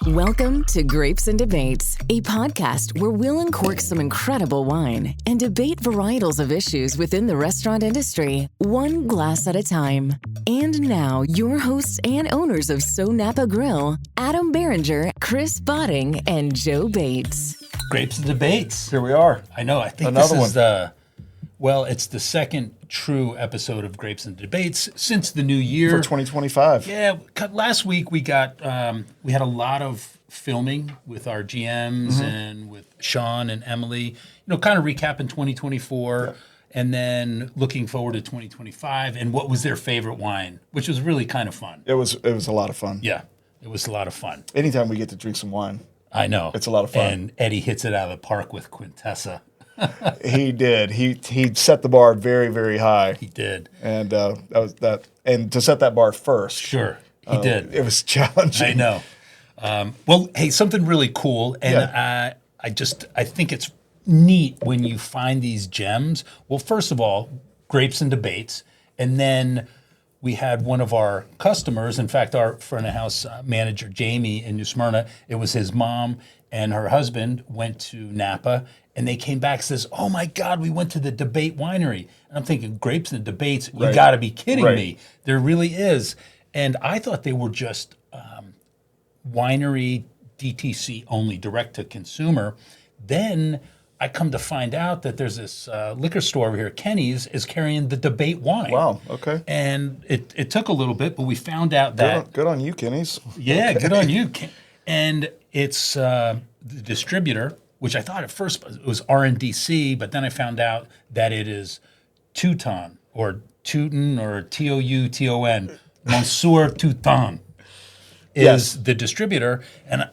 Welcome to Grapes and Debates, a podcast where we'll uncork some incredible wine and debate varietals of issues within the restaurant industry, one glass at a time. And now, your hosts and owners of SoNapa Grille, Adam Barringer, Chris Botting, and Joe Bates. Grapes and Debates. Here we are. I know. I think Another this is it's the second true episode of Grapes and Debates since the new year. For 2025. Yeah. Last week we got, we had a lot of filming with our GMs and with Sean and Emily, kind of recapping 2024 and then looking forward to 2025 and what was their favorite wine, which was really kind of fun. It was a lot of fun. Yeah. It was a lot of fun. Anytime we get to drink some wine. I know. It's a lot of fun. And Eddie hits it out of the park with Quintessa. He did. He set the bar very, very high. He did. And that was that. And to set that bar first. Sure, he did. It was challenging. I know. Well, hey, something really cool, and I think it's neat when you find these gems. Well, first of all, Grapes and Debates, and then we had one of our customers, in fact, our front of house manager, Jamie in New Smyrna, it was his mom and her husband went to Napa, and they came back and says, oh my God, we went to the Debate Winery. And I'm thinking, Grapes and Debates, you gotta be kidding me. There really is. And I thought they were just winery DTC only, direct to consumer. Then I come to find out that there's this liquor store over here, Kenny's, is carrying the Debate wine. Wow, okay. And it took a little bit, but we found out that... Good on you, Kenny's. Yeah, good on you. And it's the distributor, which I thought at first it was RNDC, but then I found out that it is Touton, or Touton, or Touton. Monsieur Touton is the distributor. And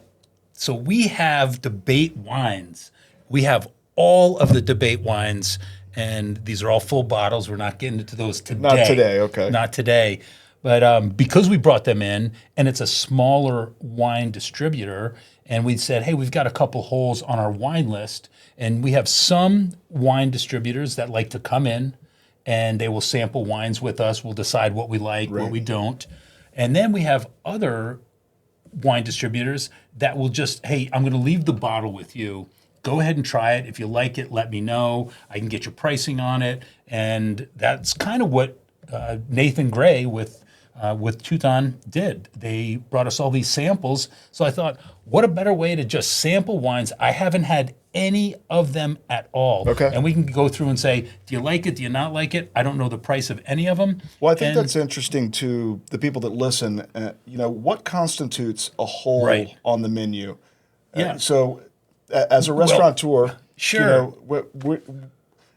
so we have Debate wines. We have all of the Debate wines, and these are all full bottles. We're not getting into those today. Not today, okay. Not today. But because we brought them in, and it's a smaller wine distributor, and we said, hey, we've got a couple holes on our wine list, and we have some wine distributors that like to come in, and they will sample wines with us. We'll decide what we like, what we don't. And then we have other wine distributors that will just, hey, I'm going to leave the bottle with you. Go ahead and try it. If you like it, let me know. I can get your pricing on it. And that's kind of what Nathan Gray with Touton did. They brought us all these samples. So I thought, what a better way to just sample wines. I haven't had any of them at all. Okay. And we can go through and say, do you like it? Do you not like it? I don't know the price of any of them. Well, I think that's interesting to the people that listen. What constitutes a hole on the menu? Yeah. So as a restaurateur, sure.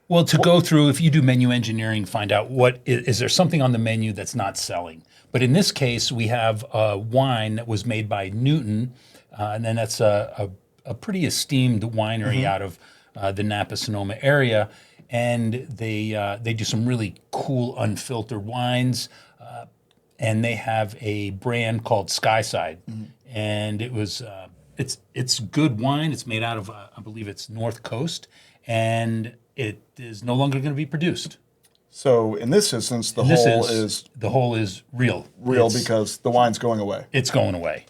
Well, to go through, if you do menu engineering, find out what is there something on the menu that's not selling. But in this case, we have a wine that was made by Newton, and then that's a pretty esteemed winery out of the Napa Sonoma area, and they do some really cool unfiltered wines, and they have a brand called Skyside, and it was it's good wine. It's made out of I believe it's North Coast, and it is no longer going to be produced. So in this instance, the hole is real. Real because the wine's going away. It's going away.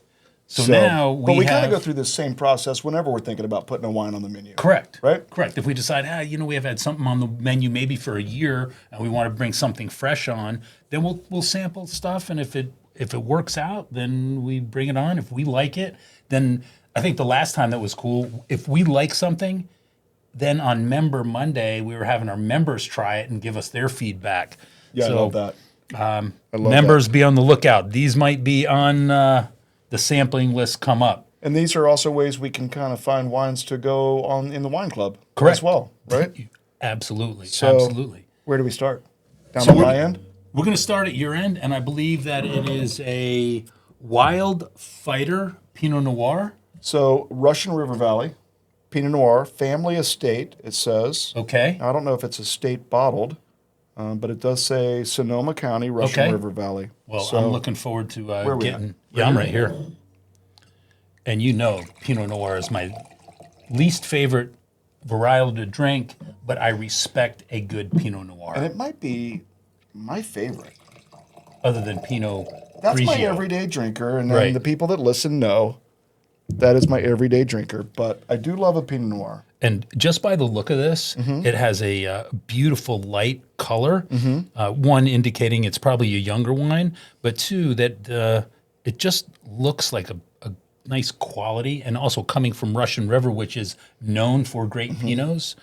So now we kind of go through the same process whenever we're thinking about putting a wine on the menu. Correct. Right? Correct. If we decide, we have had something on the menu maybe for a year and we want to bring something fresh on, then we'll sample stuff, and if it works out, then we bring it on. If we like it, then I think the last time that was cool, if we like something, then on Member Monday, we were having our members try it and give us their feedback. Yeah, I love that. Members, be on the lookout. These might be on the sampling list come up. And these are also ways we can kind of find wines to go on in the wine club as well, right? Absolutely. So absolutely. Where do we start? Down on my end? We're going to start at your end, and I believe that it is a Wild Fighter Pinot Noir. So Russian River Valley. Pinot Noir, family estate, it says. Okay. I don't know if it's estate bottled, but it does say Sonoma County, Russian River Valley. Well, I'm looking forward to getting... Yeah, I'm right here. And Pinot Noir is my least favorite varietal to drink, but I respect a good Pinot Noir. And it might be my favorite. Other than Pinot That's Grigio. my everyday drinker, and then the people that listen know That is my everyday drinker, but I do love a Pinot Noir. And just by the look of this, it has a beautiful light color. One, indicating it's probably a younger wine, but two, that it just looks like a nice quality, and also coming from Russian River, which is known for great Pinots.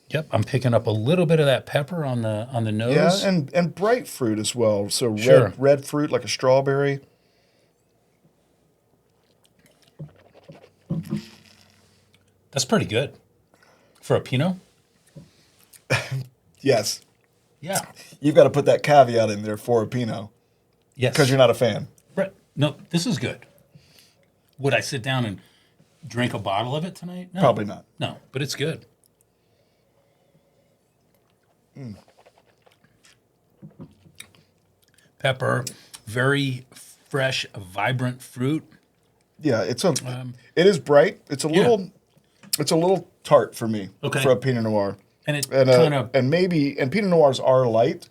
Yep, I'm picking up a little bit of that pepper on the nose. Yeah, and bright fruit as well. So Sure. red fruit like a strawberry. That's pretty good for a Pinot. Yes. Yeah. You've got to put that caveat in there for a Pinot Yes. because you're not a fan. Right. No, this is good. Would I sit down and drink a bottle of it tonight? No. Probably not. No, but it's good. Pepper, very fresh, vibrant fruit. Yeah, it is bright. It's a Yeah. little tart for me Okay. for a Pinot Noir. And it And kind of and Pinot Noirs are light.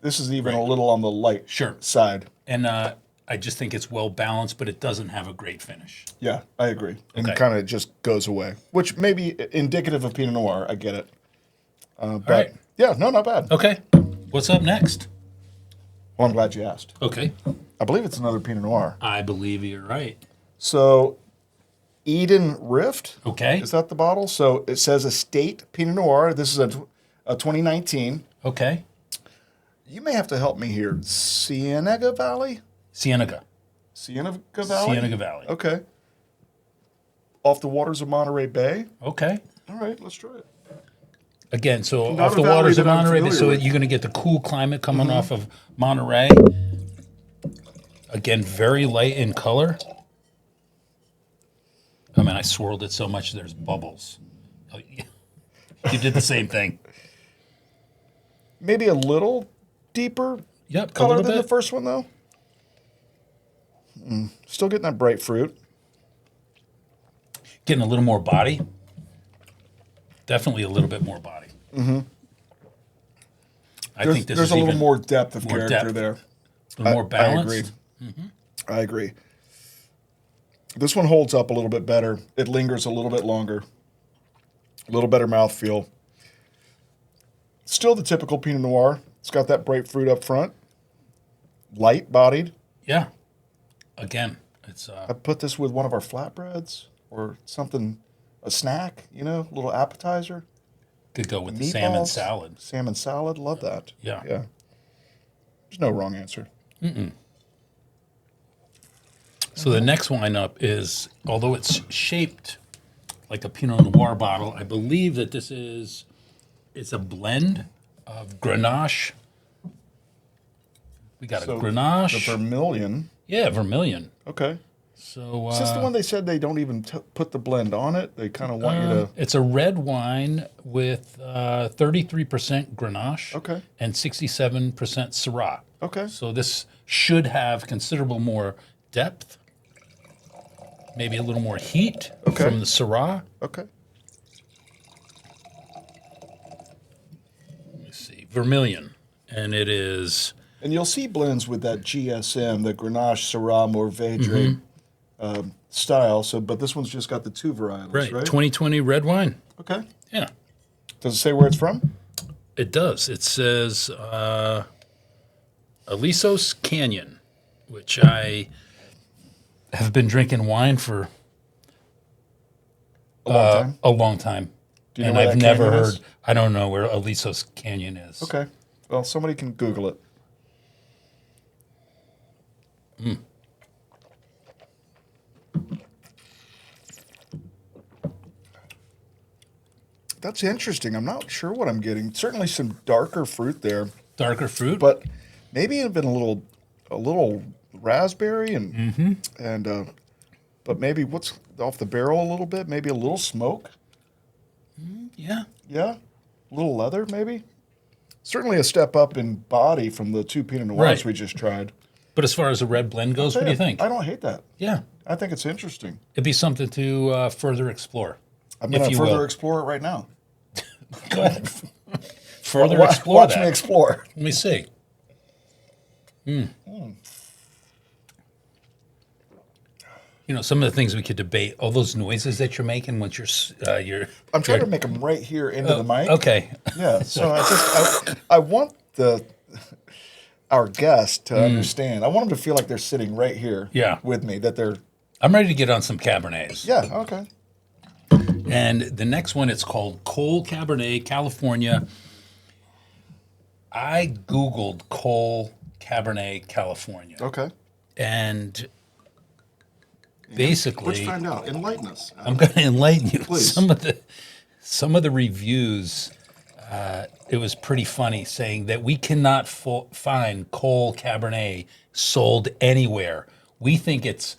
This is even a little on the light Sure. side. and I just think it's well balanced, but it doesn't have a great finish. Yeah, I agree. And Okay. kind of just goes away, which may be indicative of Pinot Noir. I get it. But right. yeah, no, not bad. Okay. What's up next? Well, I'm glad you asked. Okay. I believe it's another Pinot Noir. I believe you're right. So, Eden Rift. Okay. Is that the bottle? So it says Estate Pinot Noir. This is a 2019. Okay. You may have to help me here. Cienega Valley? Cienega. Cienega Valley? Cienega Valley. Okay. Off the waters of Monterey Bay. Okay. All right, let's try it. Again, so Not off a the valley waters of that I'm Monterey, familiar so with. you're going to get the cool climate coming off of Monterey. Again, very light in color. I mean, I swirled it so much there's bubbles. Oh, yeah. You did the same thing. Maybe a little deeper Yep, a color little than the bit. first one, though. Still getting that bright fruit. Getting a little more body. Definitely a little bit more body. I think this There's is a little even more depth of more character depth. there. a little more balanced. I agree. I agree. This one holds up a little bit better. It lingers a little bit longer. A little better mouthfeel. Still the typical Pinot Noir. It's got that bright fruit up front. Light bodied. Yeah. Again, it's I put this with one of our flatbreads or something, a snack, a little appetizer. could go with the salmon Meatballs. salad. Salmon salad, love that. Yeah. Yeah. There's no wrong answer. So the next wine up is, although it's shaped like a Pinot Noir bottle, I believe that it's a blend of Grenache. We got a The Grenache. Vermilion. Yeah, Vermilion. Okay. So Is this the one they said they don't even put the blend on it? They kind of want you to. it's a red wine with 33% Grenache Okay. and 67% Syrah. Okay. So this should have considerable more depth, maybe a little more heat Okay. from the Syrah. Okay. Let me see, Vermilion, and it is And you'll see blends with that GSM, the Grenache, Syrah, Mourvedre style. So, but this one's just got the two varietals, right? 2020 red wine. Okay. Yeah, Does it say where it's from? it does. It says Alisos Canyon, which I have been drinking wine for A long time. a long time. Do you know And where I've that never canyon heard, is? I don't know where Alisos Canyon is. Okay. Well, somebody can Google it. That's interesting. I'm not sure what I'm getting. Certainly some darker fruit there, Darker fruit. but maybe even a little raspberry and but maybe what's off the barrel a little bit. Maybe a little smoke. Yeah. Yeah, a little leather maybe. Certainly a step up in body from the two Pinot Noirs Right. we just tried. But as far as a red blend goes, what do you think? I don't hate that. Yeah. I think it's interesting. It'd be something to further explore. I'm going if to you further will. explore it right now. Go ahead. Further Wa- explore Watch that. me explore. Let me see. some of the things we could debate, all those noises that you're making once you're I'm trying to make them right here into the mic. Okay. Yeah. So I want our guest to understand. I want them to feel like they're sitting right here with me, that they're... I'm ready to get on some Cabernets. Yeah, okay. And the next one, it's called Cole Cabernet, California. I Googled Cole Cabernet, California. Okay. And basically... Let's find out. Enlighten us. I'm going to enlighten you. Please. Some of the reviews, it was pretty funny, saying that we cannot find Cole Cabernet sold anywhere. We think it's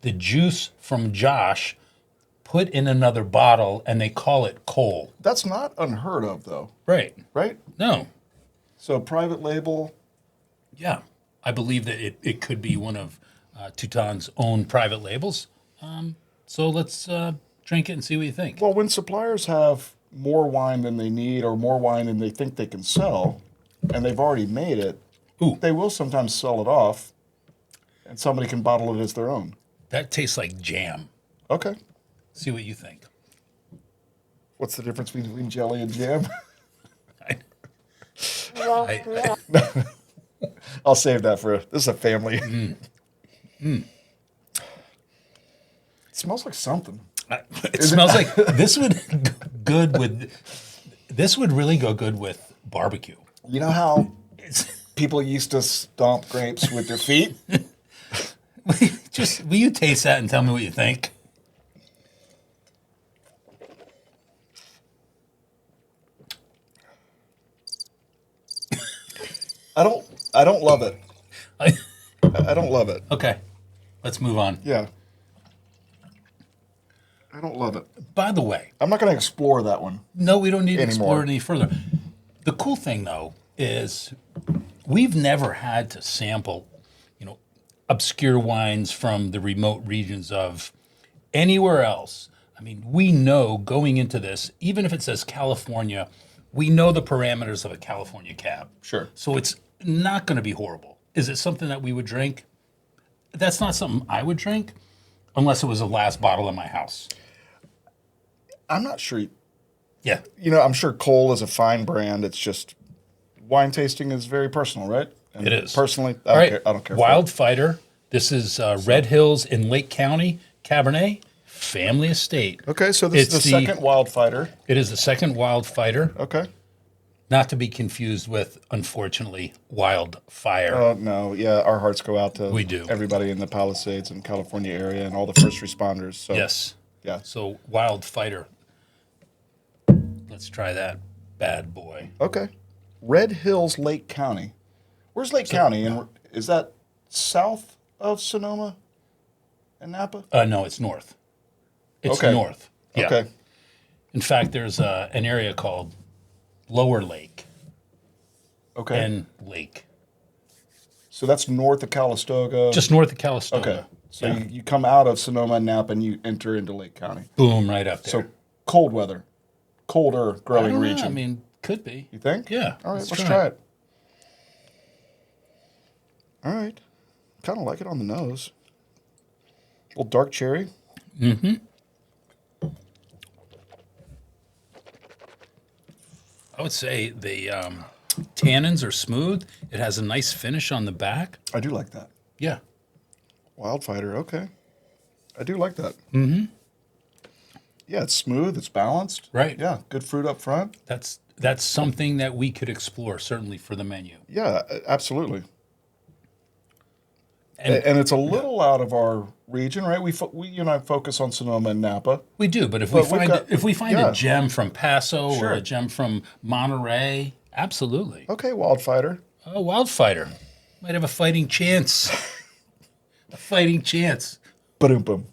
the juice from Josh put in another bottle, and they call it Cole. That's not unheard of, though. Right. Right? No. So private label. Yeah. I believe that it could be one of Touton's own private labels. So let's drink it and see what you think. Well, when suppliers have more wine than they need or more wine than they think they can sell, and they've already made it, they will sometimes sell it off, and somebody can bottle it as their own. That tastes like jam. Okay. See what you think. What's the difference between jelly and jam? I'll save that for this is a family. It smells like something. It smells like this would really go good with barbecue. You know how people used to stomp grapes with their feet? Will you taste that and tell me what you think? I don't love it. I don't love it. Okay, let's move on. Yeah. I don't love it. By the way, I'm not going to explore that one. No, we don't need to explore anymore. it any further. The cool thing, though, is we've never had to sample, obscure wines from the remote regions of anywhere else. I mean, we know going into this, even if it says California, we know the parameters of a California cab. Sure. So it's not going to be horrible. Is it something that we would drink? That's not something I would drink unless it was the last bottle in my house. I'm not sure. Yeah. I'm sure Cole is a fine brand. It's just wine tasting is very personal, right? And it is. Personally, I don't care. Wild Fighter. This is Red Hills in Lake County, Cabernet, family estate. Okay, so this is the second Wild Fighter. It is the second Wild Fighter. Okay. Not to be confused with, unfortunately, Wildfire. Oh, no. Yeah, our hearts go out to everybody in the Palisades and California area and all the first responders. So. Yes. Yeah. So Wild Fighter. Let's try that bad boy. Okay. Red Hills, Lake County. Where's Lake County? And is that south of Sonoma and Napa? No, it's north. It's north. Yeah. Okay. In fact, there's an area called Lower Lake. Okay. And Lake. So that's north of Calistoga. Just north of Calistoga. Okay. So you come out of Sonoma and Napa and you enter into Lake County. Boom, right up there. So cold weather, colder growing region. I mean, could be. You think? Yeah. All right, let's try it. All right. Kind of like it on the nose. A little dark cherry. Mm-hmm. I would say the tannins are smooth. It has a nice finish on the back. I do like that. Yeah. Wildfighter, okay. I do like that. Mm-hmm. Yeah, it's smooth. It's balanced. Right. Yeah, good fruit up front. That's something that we could explore, certainly for the menu. Yeah, absolutely. And it's a little out of our region, right? We you and I focus on Sonoma and Napa. We do, but if we find a gem from Paso or a gem from Monterey, absolutely. Okay, Wildfighter. Oh, Wildfighter. Might have a fighting chance. A fighting chance. Boom, boom.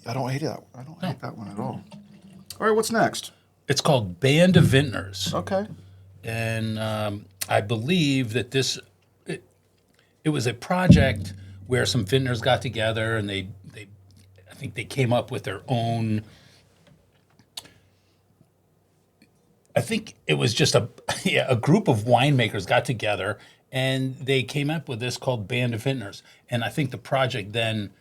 I don't hate that. I don't hate that one at all. All right, what's next? It's called Band of Vintners. Okay. And I believe that it was a project where some vintners got together and I think they came up with their own I think it was just a group of winemakers got together and they came up with this called Band of Vintners. And I think the project then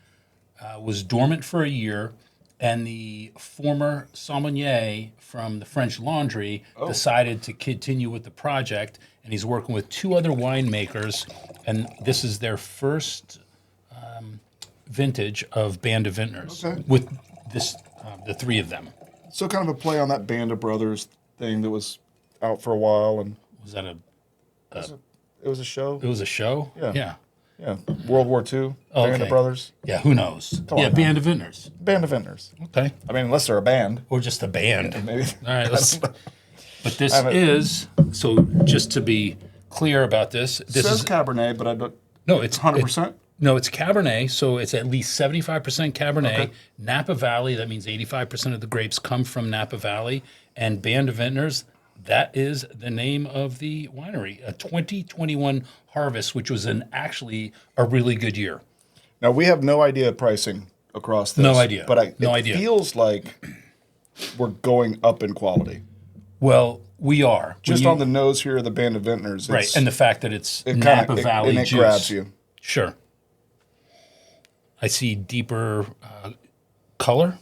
was dormant for a year. And the former sommelier from the French Laundry decided to continue with the project. And he's working with 2 other winemakers. And this is their first vintage of Band of Vintners with this the 3 of them. So kind of a play on that Band of Brothers thing that was out for a while. And Was that it was a show? It was a show? Yeah. Yeah. World War II, Band of Brothers. Yeah, who knows? Come on now. Band of Vintners. Band of Vintners. Okay. I mean, unless they're a band. Or just a band. Maybe. All right, but this is, so just to be clear about this. This says is Cabernet, but I don't. No, it's 100%? No, it's Cabernet, so it's at least 75% Cabernet. Okay. Napa Valley, that means 85% of the grapes come from Napa Valley. And Band of Vintners, that is the name of the winery. A 2021 harvest, which was actually a really good year. Now, we have no idea pricing across this. No idea. But it feels like we're going up in quality. Well, we are. Just on the nose here of the Band of Vintners. Right, and the fact that it's Napa Valley and it juice. grabs you. Sure. I see deeper color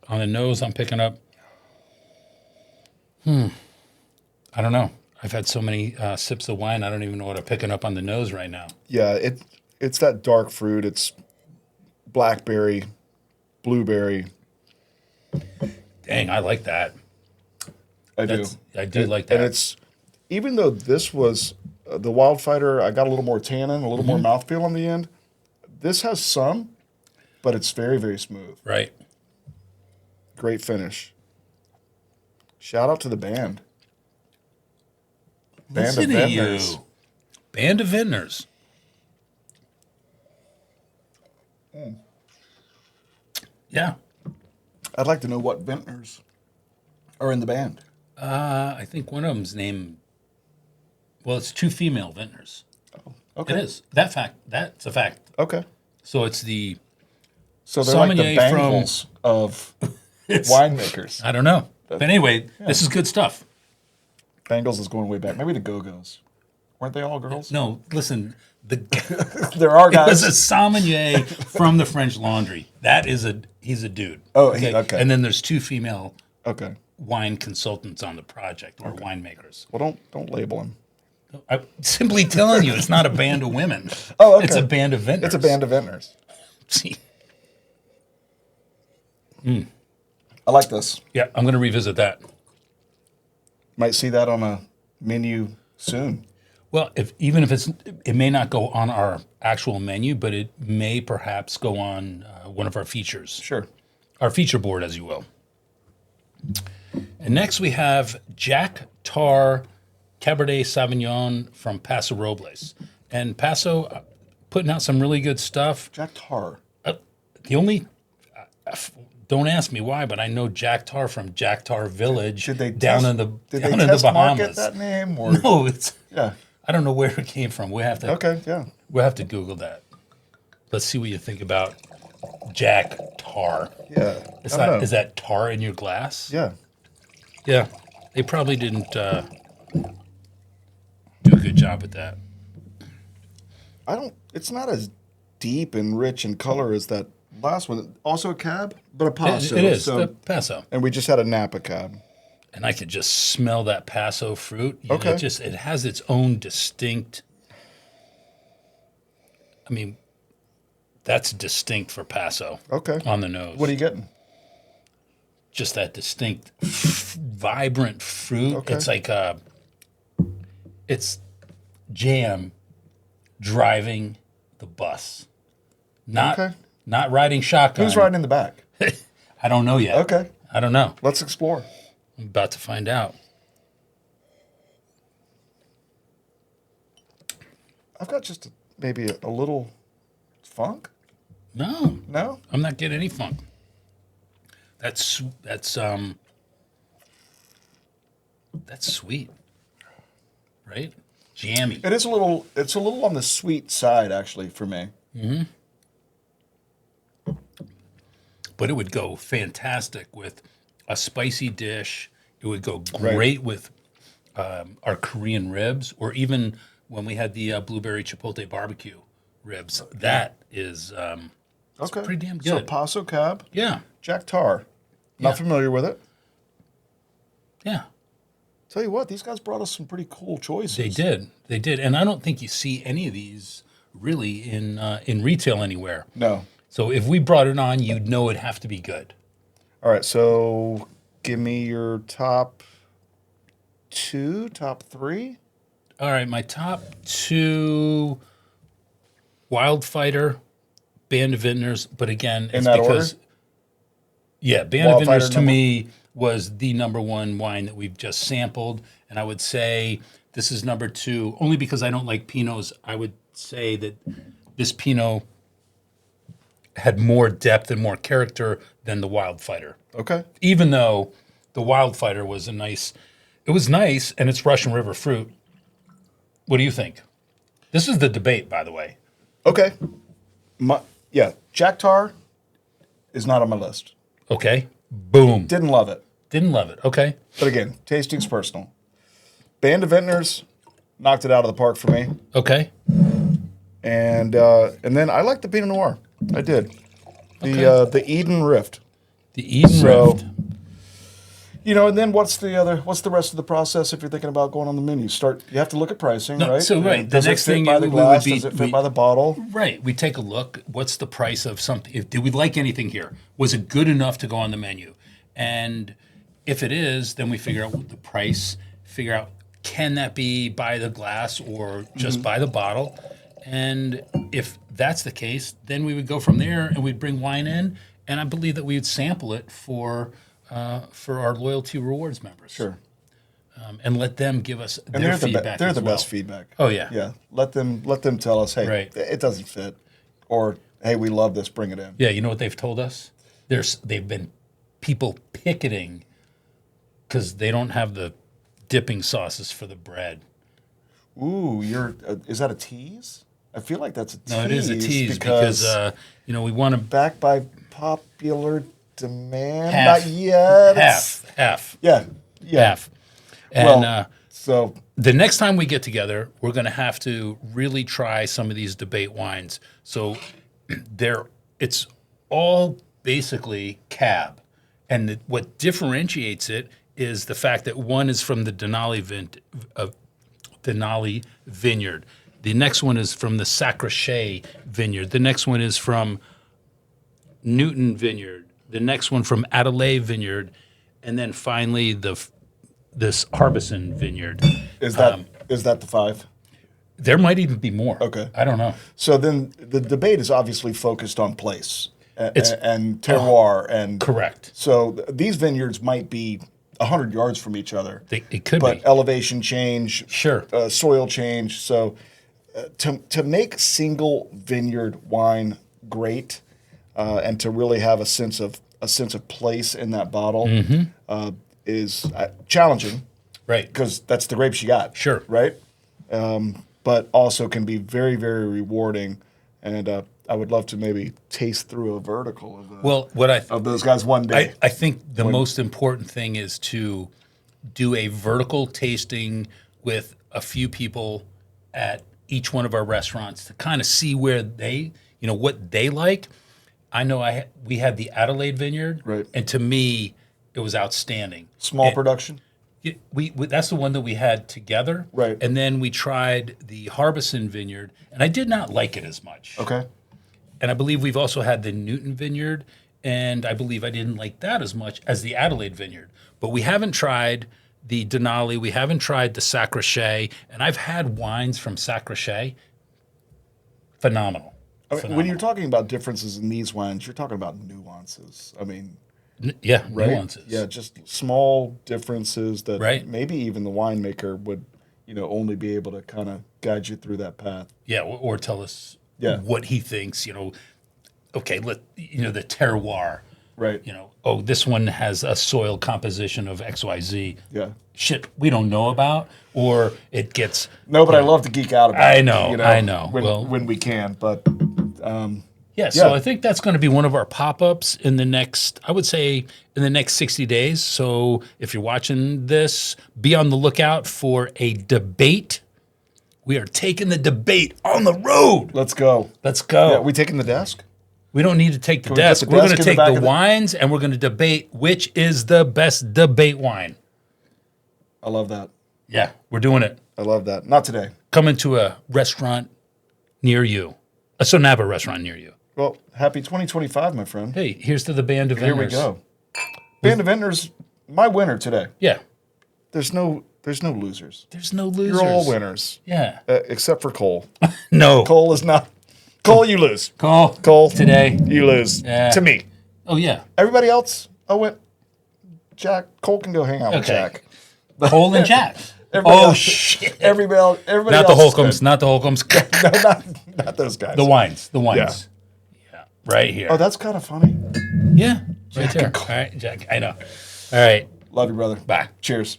on the nose I'm picking up. I don't know. I've had so many sips of wine, I don't even know what I'm picking up on the nose right now. Yeah, it's that dark fruit. It's blackberry, blueberry. Dang, I like that. I do like that. And it's, even though this was the Wildfighter, I got a little more tannin, a little more mouthfeel on the end. This has some, but it's very, very smooth. Right. Great finish. Shout out to the band. Listen to you. Band of Vintners. Yeah. I'd like to know what vintners are in the band. I think one of them's named, well, it's 2 female vintners. Oh, okay. It is. That's a fact. Okay. So it's the So they're like the sommelier from- Bangles of winemakers. I don't know. But anyway, this is good stuff. Bangles is going way back. Maybe the Go-Go's. Weren't they all girls? No, listen, There are it was guys. a sommelier from the French Laundry. He's a dude. Oh, okay. And then there's 2 female Okay. wine consultants on the project, or winemakers. Well, don't label them. I'm simply telling you, it's not a band of women. Oh, okay. It's a band of vintners. It's a band of vintners. See. I like this. Yeah, I'm going to revisit that. Might see that on a menu soon. Well, even if it may not go on our actual menu, but it may perhaps go on one of our features. Sure. Our feature board, as you will. And next we have Jack Tar Cabernet Sauvignon from Paso Robles. And Paso putting out some really good stuff. Jack Tar. Don't ask me why, but I know Jack Tar from Jack Tar Village Did they down in the test market Bahamas. that name? Or? No, it's Yeah. I don't know where it came from. We have to Okay, yeah. We'll have to Google that. Let's see what you think about Jack Tar. Yeah. Is that tar in your glass? Yeah. Yeah. They probably didn't do a good job with that. It's not as deep and rich in color as that last one. Also a cab, but a Paso. It is. So, Paso. and we just had a Napa cab. And I could just smell that Paso fruit. You know, Okay. it has its own distinct. I mean, that's distinct for Paso. Okay. On the nose. What are you getting? Just that distinct, vibrant fruit. Okay. It's like it's jam driving the bus, not riding shotgun. Who's riding in the back? I don't know yet. Okay. I don't know. Let's explore. I'm about to find out. I've got just maybe a little funk. No, No? I'm not getting any funk. That's sweet, right? Jammy. It's a little on the sweet side, actually, for me. Mm-hmm. But it would go fantastic with a spicy dish It would go great with our Korean ribs, or even when we had the blueberry chipotle barbecue ribs. That is it's pretty damn good. So Paso Cab. Yeah. Jack Tar. Not familiar with it. Yeah. Tell you what, these guys brought us some pretty cool choices. They did. And I don't think you see any of these really in retail anywhere. No. So if we brought it on, you'd know it'd have to be good. All right, so give me your top 2, top 3. All right, my top 2, Wildfighter, Band of Vintners, but again, it's because order? Yeah, Band of Vintners to me was the number 1 wine that we've just sampled, and I would say this is number 2 only because I don't like Pinots. I would say that this Pinot had more depth and more character than the Wildfighter. Okay. Even though the Wildfighter was it was nice, and it's Russian River fruit. What do you think? This is the debate, by the way. Okay. Jack Tar is not on my list. Okay. Boom. Didn't love it. Okay. But again, tasting's personal. Band of Vintners knocked it out of the park for me. Okay. And then I like the Pinot Noir. I did. The Eden Rift. The Eden Rift. And then what's the rest of the process if you're thinking about going on the menu? You have to look at pricing, right? So right, does the next thing by the glass? Does it fit by the bottle? Right. We take a look. What's the price of something? Did we like anything here? Was it good enough to go on the menu? And if it is, then we figure out what the price. Figure out, can that be by the glass or just by the bottle? And if that's the case, then we would go from there and we'd bring wine in, and I believe that we would sample it for our loyalty rewards members. Sure. And let them give us their feedback. They're the best feedback. Oh yeah. Yeah. Let them tell us, hey, it doesn't fit, or hey, we love this, bring it in. Yeah. You know what they've told us? They've been people picketing because they don't have the dipping sauces for the bread. Ooh, is that a tease? I feel like that's a tease. No, it is a tease because we want to back by popular demand. Not yet. Half. Yeah. Half. And so the next time we get together, we're going to have to really try some of these debate wines. So it's all basically cab, and what differentiates it is the fact that one is from the Denali vineyard. The next one is from the Sacrochet vineyard. The next one is from Newton Vineyard. The next one from Adelaide Vineyard, and then finally this Harbison Vineyard. Is that the 5? There might even be more. Okay, I don't know. So then the debate is obviously focused on place and terroir and correct. So these vineyards might be 100 yards from each other. It could but be. Elevation change, sure, soil change. So to make single vineyard wine great. And to really have a sense of place in that bottle is challenging, right? Because that's the grapes you got, sure, right? But also can be very, very rewarding. And I would love to maybe taste through a vertical of those guys one day. I think the most important thing is to do a vertical tasting with a few people at each one of our restaurants to kind of see where they, what they like. I know we had the Adelaide Vineyard, right, and to me, it was outstanding. Small production? We that's the one that we had together. Right. And then we tried the Harbison Vineyard, and I did not like it as much. Okay. And I believe we've also had the Newton Vineyard, and I believe I didn't like that as much as the Adelaide Vineyard. But we haven't tried the Denali, we haven't tried the Sacrochet, and I've had wines from Sacrochet. Phenomenal. When you're talking about differences in these wines, you're talking about nuances. I mean, right? Nuances. Yeah, just small differences that right. Maybe even the winemaker would, only be able to kind of guide you through that path. Yeah, or tell us what he thinks. Okay, the terroir. Right. This one has a soil composition of XYZ. Yeah. Shit we don't know about, or it gets. No, but I love to geek out about it. I know. When we can, but Yeah, so Yeah. I think that's going to be one of our pop-ups in the next, I would say, in the next 60 days. So if you're watching this, be on the lookout for a debate. We are taking the debate on the road. Let's go. Let's go. Yeah, we taking the desk? We don't need to take the we get desk. the We're going desk to in the take back the of the- wines, and we're going to debate which is the best debate wine. I love that. Yeah, we're doing it. I love that. Not today. Coming to a restaurant near you, a SoNapa restaurant near you. Well, happy 2025, my friend. Hey, here's to the band of Here we Vintners. go. Band of Vintners, my winner today. Yeah, There's no losers. there's no losers. You're all winners, Yeah. except for Cole. No. Cole is not. Cole, you lose. Cole. Cole, Today. you lose. Yeah. To me. Oh, yeah. Everybody else, Jack. Cole can go hang out with Okay. Jack. Cole and Jack. Everybody Oh, else- shit. Everybody Not the else is Holcombs. Not the Holcombs. good. No, not those guys. The wines. The wines. Yeah. Right here. Oh, that's kind of funny. Yeah. Right there. All right, Jack. I know. All right. Love you, brother. Bye. Cheers.